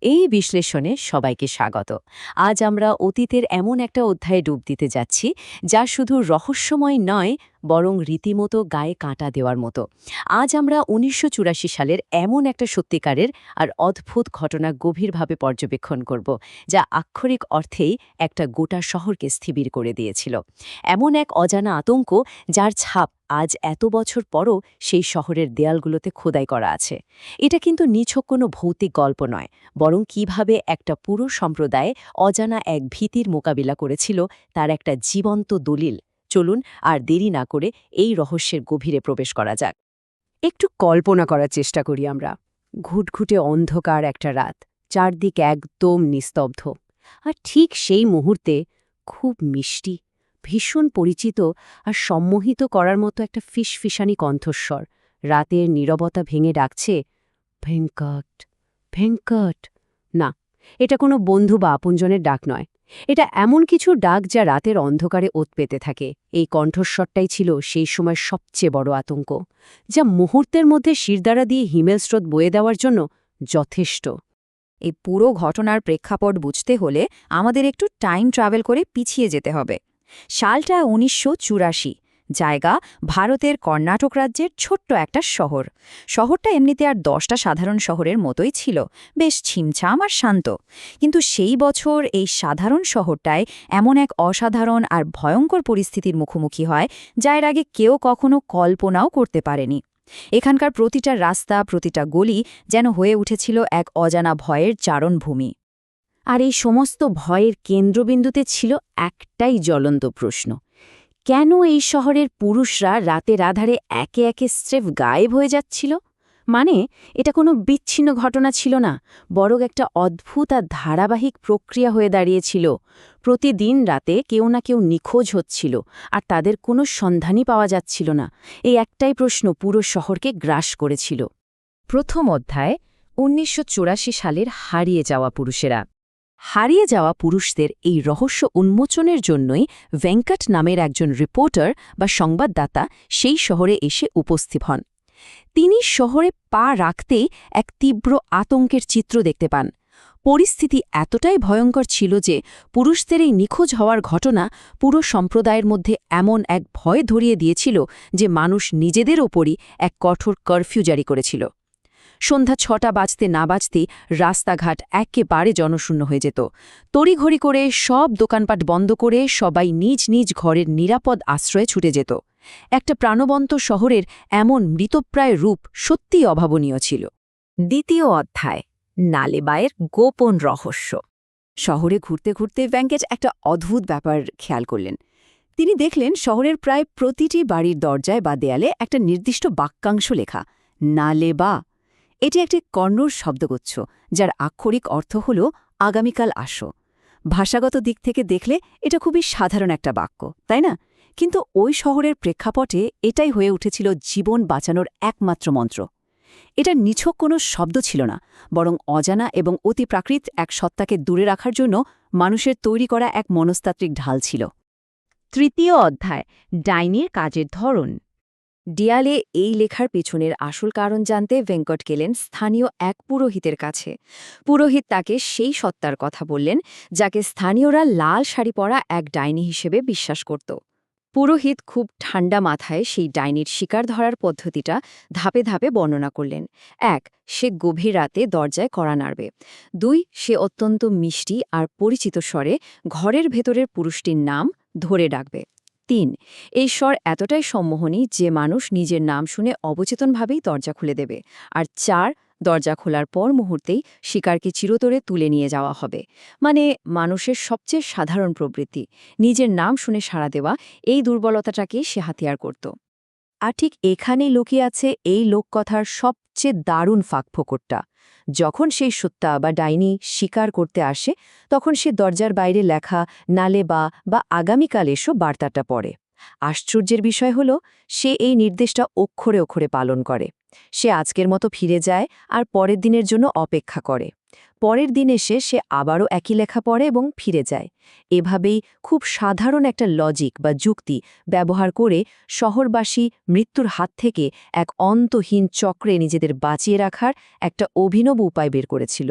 এই বিশ্লেষণে সবাইকে স্বাগত। আজ আমরা অতীতের এমন একটা অধ্যায়ে ডুব দিতে যাচ্ছি যা শুধু রহস্যময় নয়, বরং রীতিমতো গায়ে কাঁটা দেওয়ার মতো। আজ আমরা ১৯৮৪ সালের এমন একটা সত্যিকারের আর অদ্ভুত ঘটনা গভীরভাবে পর্যবেক্ষণ করব, যা আক্ষরিক অর্থেই একটা গোটা শহরকে স্থির করে দিয়েছিল। এমন এক অজানা আতঙ্ক যার ছাপ আজ এত বছর পরও সেই শহরের দেয়ালগুলোতে খোদাই করা আছে। এটা কিন্তু নিছক কোনো ভৌতিক গল্প নয়, বরং কিভাবে একটা পুরো সম্প্রদায় অজানা এক ভীতির মোকাবিলা করেছিল তার একটা জীবন্ত দলিল। চলুন আর দেরি না করে এই রহস্যের গভীরে প্রবেশ করা যাক। একটু কল্পনা করার চেষ্টা করি আমরা। ঘুটঘুটে অন্ধকার একটা রাত, চারদিক একদম নিস্তব্ধ। আর ঠিক সেই মুহূর্তে খুব মিষ্টি, ভীষণ পরিচিত আর সম্মোহিত করার মতো একটা ফিসফিসানি কণ্ঠস্বর রাতের নীরবতা ভেঙে ডাকছে, ভেঙ্কট, ভেঙ্কট। না, এটা কোনো বন্ধু বা আপনজনের ডাক নয়। এটা এমন কিছু ডাক যা রাতের অন্ধকারে ওত পেতে থাকে। এই কণ্ঠস্বরটাই ছিল সেই সময় সবচেয়ে বড় আতঙ্ক, যা মুহূর্তের মধ্যে শিরদাঁড়া দিয়ে হিমেল স্রোত বয়ে দেওয়ার জন্য যথেষ্ট। এই পুরো ঘটনার প্রেক্ষাপট বুঝতে হলে আমাদের একটু টাইম ট্রাভেল করে পিছিয়ে যেতে হবে। সালটা ১৯৮৪, জায়গা ভারতের কর্ণাটক রাজ্যের ছোট্ট একটা শহর। শহরটা এমনিতে আর ১০টা সাধারণ শহরের মতোই ছিল, বেশ ছিমছাম আর শান্ত। কিন্তু সেই বছর এই সাধারণ শহরটায় এমন এক অসাধারণ আর ভয়ঙ্কর পরিস্থিতির মুখোমুখি হয়, যা এর আগে কেউ কখনো কল্পনাও করতে পারেনি। এখানকার প্রতিটা রাস্তা, প্রতিটা গলি যেন হয়ে উঠেছিল এক অজানা ভয়ের চারণভূমি। আর এই সমস্ত ভয়ের কেন্দ্রবিন্দুতে ছিল একটাই জ্বলন্ত প্রশ্ন: কেন এই শহরের পুরুষরা রাতের আধারে একে একে স্রেফ গায়েব হয়ে যাচ্ছিল? মানে, এটা কোনো বিচ্ছিন্ন ঘটনা ছিল না, বরং একটা অদ্ভুত আর ধারাবাহিক প্রক্রিয়া হয়ে দাঁড়িয়েছিল। প্রতিদিন রাতে কেউ না কেউ নিখোঁজ হচ্ছিল, আর তাদের কোনো সন্ধানই পাওয়া যাচ্ছিল না। এই একটাই প্রশ্ন পুরো শহরকে গ্রাস করেছিল। প্রথম অধ্যায়, ১৯৮৪ সালের হারিয়ে যাওয়া পুরুষেরা। হারিয়ে যাওয়া পুরুষদের এই রহস্য উন্মোচনের জন্যই ভেঙ্কট নামের একজন রিপোর্টার বা সংবাদদাতা সেই শহরে এসে উপস্থিত হন। তিনি শহরে পা রাখতেই এক তীব্র আতঙ্কের চিত্র দেখতে পান। পরিস্থিতি এতটাই ভয়ঙ্কর ছিল যে পুরুষদের এই নিখোঁজ হওয়ার ঘটনা পুরো সম্প্রদায়ের মধ্যে এমন এক ভয় ধরিয়ে দিয়েছিল যে মানুষ নিজেদের ওপরই এক কঠোর কারফিউ জারি করেছিল। সন্ধ্যা ৬টা বাজতে না বাজতেই রাস্তাঘাট একেবারে জনশূন্য হয়ে যেত। তড়িঘড়ি করে সব দোকানপাট বন্ধ করে সবাই নিজ নিজ ঘরের নিরাপদ আশ্রয়ে ছুটে যেত। একটা প্রাণবন্ত শহরের এমন মৃতপ্রায় রূপ সত্যিই অভাবনীয় ছিল। দ্বিতীয় অধ্যায়, নালেবায়ের গোপন রহস্য। শহরে ঘুরতে ঘুরতে ভেঙ্কট একটা অদ্ভুত ব্যাপার খেয়াল করলেন। তিনি দেখলেন শহরের প্রায় প্রতিটি বাড়ির দরজায় বা দেয়ালে একটা নির্দিষ্ট বাক্যাংশ লেখা, নালেবা। এটি একটি কন্নড় শব্দগুচ্ছ, যার আক্ষরিক অর্থ হল আগামীকাল আসো। ভাষাগত দিক থেকে দেখলে এটা খুবই সাধারণ একটা বাক্য, তাই না? কিন্তু ওই শহরের প্রেক্ষাপটে এটাই হয়ে উঠেছিল জীবন বাঁচানোর একমাত্র মন্ত্র। এটা নিছক কোনো শব্দ ছিল না, বরং অজানা এবং অতিপ্রাকৃত এক সত্তাকে দূরে রাখার জন্য মানুষের তৈরি করা এক মনস্তাত্ত্বিক ঢাল ছিল। তৃতীয় অধ্যায়, ডাইনির কাজের ধরন। ডিয়ালে এই লেখার পেছনের আসল কারণ জানতে ভেঙ্কট গেলেন স্থানীয় এক পুরোহিতের কাছে। পুরোহিত তাকে সেই সত্তার কথা বললেন যাকে স্থানীয়রা লাল শাড়ি পরা এক ডাইনি হিসেবে বিশ্বাস করত। পুরোহিত খুব ঠান্ডা মাথায় সেই ডাইনির শিকার ধরার পদ্ধতিটা ধাপে ধাপে বর্ণনা করলেন। ১. সে গভীর রাতে দরজায় কড়া নাড়বে। ২. সে অত্যন্ত মিষ্টি আর পরিচিত স্বরে ঘরের ভেতরের পুরুষটির নাম ধরে ডাকবে। ৩. এই স্বর এতটাই সম্মোহনী যে মানুষ নিজের নাম শুনে অবচেতনভাবেই দরজা খুলে দেবে। আর ৪. দরজা খোলার পর মুহূর্তেই শিকারকে চিরতরে তুলে নিয়ে যাওয়া হবে। মানে, মানুষের সবচেয়ে সাধারণ প্রবৃত্তি, নিজের নাম শুনে সাড়া দেওয়া, এই দুর্বলতাটাকে সে হাতিয়ার করত। আর ঠিক এখানেই লুকিয়ে আছে এই লোককথার সবচেয়ে দারুণ ফাঁকফোকরটা। যখন সেই সত্তা বা ডাইনি শিকার করতে আসে, তখন সে দরজার বাইরে লেখা নালেবা বা আগামীকাল এসো বার্তাটা পড়ে। আশ্চর্যের বিষয় হল, সে এই নির্দেশটা অক্ষরে অক্ষরে পালন করে। সে আজকের মতো ফিরে যায় আর পরের দিনের জন্য অপেক্ষা করে। পরের দিন এসে সে আবারও একই লেখা পড়ে এবং ফিরে যায়। এভাবেই খুব সাধারণ একটা লজিক বা যুক্তি ব্যবহার করে শহরবাসী মৃত্যুর হাত থেকে এক অন্তহীন চক্রে নিজেদের বাঁচিয়ে রাখার একটা অভিনব উপায় বের করেছিল।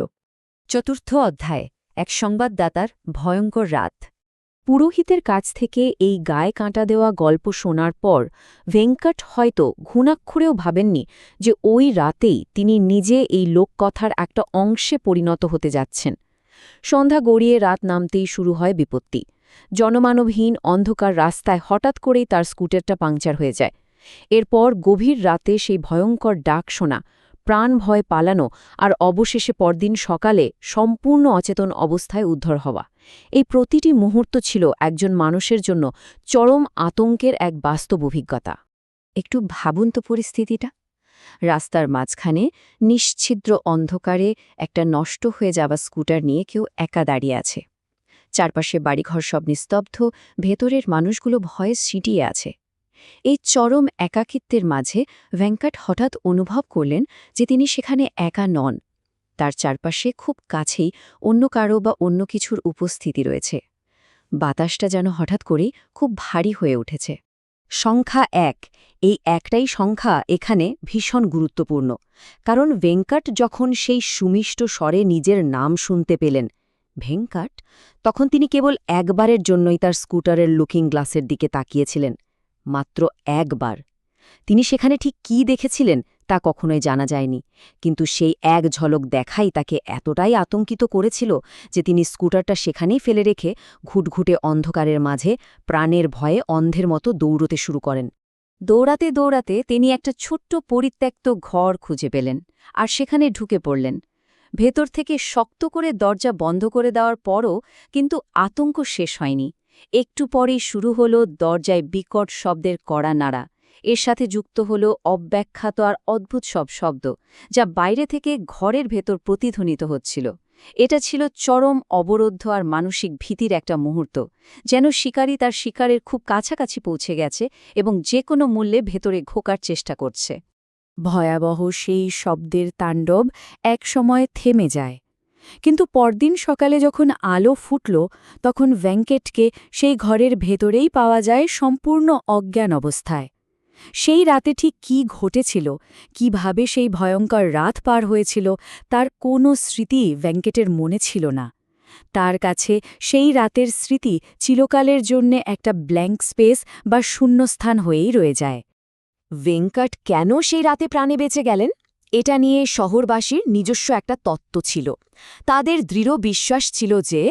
চতুর্থ অধ্যায় এক সংবাদদাতার ভয়ঙ্কর রাত। পুরোহিতের কাছ থেকে এই গায়ে কাঁটা দেওয়া গল্প শোনার পর ভেঙ্কট হয়তো ঘুণাক্ষরেও ভাবেননি যে ওই রাতেই তিনি নিজে এই লোককথার একটা অংশে পরিণত হতে যাচ্ছেন। সন্ধ্যা গড়িয়ে রাত নামতেই শুরু হয় বিপত্তি। জনমানবহীন অন্ধকার রাস্তায় হঠাৎ করেই তার স্কুটারটা পাংচার হয়ে যায়। এরপর গভীর রাতে সেই ভয়ঙ্কর ডাক শোনা, প্রাণ ভয় পালানো আর অবশেষে পরদিন সকালে সম্পূর্ণ অচেতন অবস্থায় উদ্ধার হওয়া। এই প্রতিটি মুহূর্ত ছিল একজন মানুষের জন্য চরম আতঙ্কের এক বাস্তব অভিজ্ঞতা। একটু ভাবুন তো পরিস্থিতিটা। রাস্তার মাঝখানে নিশ্ছিদ্র অন্ধকারে একটা নষ্ট হয়ে যাওয়া স্কুটার নিয়ে কেউ একা দাঁড়িয়ে আছে। চারপাশে বাড়িঘর সব নিস্তব্ধ, ভেতরের মানুষগুলো ভয়ে সিটিয়ে আছে। এই চরম একাকিত্বের মাঝে ভেঙ্কট হঠাৎ অনুভব করলেন যে তিনি সেখানে একা নন। তার চারপাশে খুব কাছেই অন্য কারো বা অন্য কিছুর উপস্থিতি রয়েছে। বাতাসটা যেন হঠাৎ করেই খুব ভারী হয়ে উঠেছে। সংখ্যা ১, এই একটাই সংখ্যা এখানে ভীষণ গুরুত্বপূর্ণ, কারণ ভেঙ্কট যখন সেই সুমিষ্ট স্বরে নিজের নাম শুনতে পেলেন, ভেঙ্কট, তখন তিনি কেবল একবারের জন্যই তার স্কুটারের লুকিং গ্লাসের দিকে তাকিয়েছিলেন। মাত্র একবার। তিনি সেখানে ঠিক কী দেখেছিলেন তা কখনোই জানা যায়নি, কিন্তু সেই এক ঝলক দেখাই তাকে এতটাই আতঙ্কিত করেছিল যে তিনি স্কুটারটা সেখানেই ফেলে রেখে ঘুটঘুটে অন্ধকারের মাঝে প্রাণের ভয়ে অন্ধের মতো দৌড়তে শুরু করেন। দৌড়াতে দৌড়াতে তিনি একটা ছোট্ট পরিত্যক্ত ঘর খুঁজে পেলেন আর সেখানে ঢুকে পড়লেন। ভেতর থেকে শক্ত করে দরজা বন্ধ করে দেওয়ার পরও কিন্তু আতঙ্ক শেষ হয়নি। একটু পরেই শুরু হল দরজায় বিকট শব্দের কড়া নাড়া। এর সাথে যুক্ত হল অব্যাখ্যাত আর অদ্ভুত সব শব্দ, যা বাইরে থেকে ঘরের ভেতর প্রতিধ্বনিত হচ্ছিল। এটা ছিল চরম অবরুদ্ধ আর মানসিক ভীতির একটা মুহূর্ত, যেন শিকারী তার শিকারের খুব কাছাকাছি পৌঁছে গেছে এবং যে কোনো মূল্যে ভেতরে ঘোকার চেষ্টা করছে। ভয়াবহ সেই শব্দের তাণ্ডব একসময় থেমে যায়, কিন্তু পরদিন সকালে যখন আলো ফুটল তখন ভেঙ্কটকে সেই ঘরের ভেতরেই পাওয়া যায় সম্পূর্ণ অজ্ঞান অবস্থায়। সেই রাতে ঠিক কী ঘটেছিল, কিভাবে সেই ভয়ঙ্কর রাত পার হয়েছিল, তার কোনো স্মৃতি ভেঙ্কটের মনে ছিল না। তার কাছে সেই রাতের স্মৃতি চিরকালের জন্যে একটা ব্ল্যাঙ্ক স্পেস বা শূন্যস্থান হয়েই রয়ে যায়। ভেঙ্কট কেন সেই রাতে প্রাণে বেঁচে গেলেন, এটা নিয়ে শহরবাসীর নিজস্ব একটা তত্ত্ব ছিল। তাদের দৃঢ় বিশ্বাস ছিল যে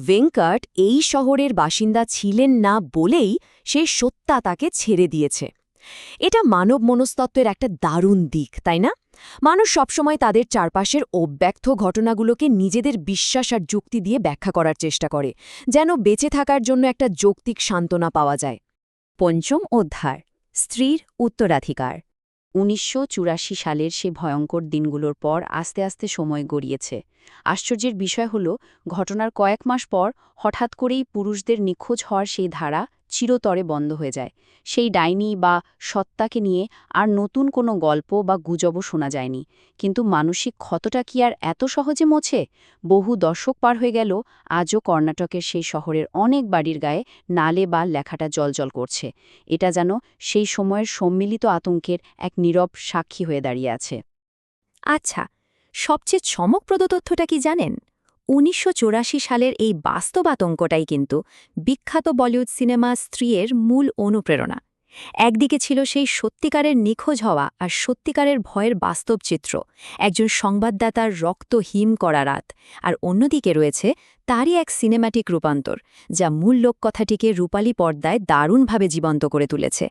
ভেঙ্কট এই শহরের বাসিন্দা ছিলেন না বলেই সেই সত্তা তাকে ছেড়ে দিয়েছে। এটা মানব মনস্তত্ত্বের একটা দারুণ দিক, তাই না? মানুষ সবসময় তাদের চারপাশের অব্যক্ত ঘটনাগুলোকে নিজেদের বিশ্বাস আর যুক্তি দিয়ে ব্যাখ্যা করার চেষ্টা করে, যেন বেঁচে থাকার জন্য একটা যৌক্তিক সান্ত্বনা পাওয়া যায়। পঞ্চম অধ্যায় স্ত্রীর উত্তরাধিকার। ১৯৮৪ সালের সে ভয়ঙ্কর দিনগুলোর পর আস্তে আস্তে সময় গড়িয়েছে। আশ্চর্যের বিষয় হল, ঘটনার কয়েক মাস পর হঠাৎ করেই পুরুষদের নিখোঁজ হওয়ার সেই ধারা চিরতরে বন্ধ হয়ে যায়। সেই ডাইনি বা সত্তাকে নিয়ে আর নতুন কোনো গল্প বা গুজবও শোনা যায়নি। কিন্তু মানসিক ক্ষতটা কি আর এত সহজে মোছে? বহু দশক পার হয়ে গেল, আজও কর্ণাটকের সেই শহরের অনেক বাড়ির গায়ে নালে বা লেখাটা জ্বলজ্বল করছে। এটা যেন সেই সময়ের সম্মিলিত আতঙ্কের এক নীরব সাক্ষী হয়ে দাঁড়িয়ে আছে। আচ্ছা, সবচেয়ে চমকপ্রদ তথ্যটা কি জানেন? ১৯৮৪ সালের এই বাস্তব আতঙ্কটাই কিন্তু বিখ্যাত বলিউড সিনেমা স্ত্রীর মূল অনুপ্রেরণা। একদিকে ছিল সেই সত্যিকারের নিখোঁজ হওয়া আর সত্যিকারের ভয়ের বাস্তব চিত্র, একজন সংবাদদাতার রক্ত হিম করা রাত, আর অন্যদিকে রয়েছে তারই এক সিনেম্যাটিক রূপান্তর, যা মূল লোককথাটিকে রূপালী পর্দায় দারুণভাবে জীবন্ত করে তুলেছে।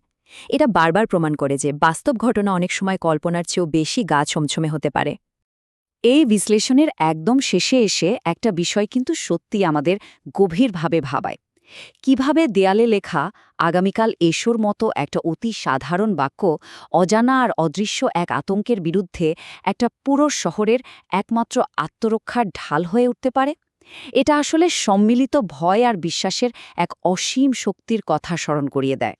এটা বারবার প্রমাণ করে যে বাস্তব ঘটনা অনেক সময় কল্পনার চেয়েও বেশি গা ছমছমে হতে পারে। এই বিশ্লেষণের একদম শেষে এসে একটা বিষয় কিন্তু সত্যি আমাদের গভীরভাবে ভাবায়। কিভাবে দেয়ালে লেখা আগামীকাল এসোর মতো একটা অতি সাধারণ বাক্য অজানা আর অদৃশ্য এক আতঙ্কের বিরুদ্ধে একটা পুরো শহরের একমাত্র আত্মরক্ষার ঢাল হয়ে উঠতে পারে? এটা আসলে সম্মিলিত ভয় আর বিশ্বাসের এক অসীম শক্তির কথা স্মরণ করিয়ে দেয়।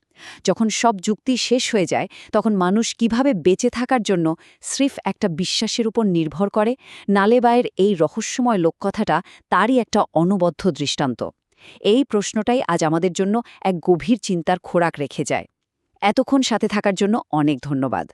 যখন সব যুক্তি শেষ হয়ে যায়, তখন মানুষ কিভাবে বেঁচে থাকার জন্য স্রেফ একটা বিশ্বাসের উপর নির্ভর করে, নালেবায়ের এই রহস্যময় লোককথাটা তারই একটা অনবদ্য দৃষ্টান্ত। এই প্রশ্নটাই আজ আমাদের জন্য এক গভীর চিন্তার খোরাক রেখে যায়। এতক্ষণ সাথে থাকার জন্য অনেক ধন্যবাদ।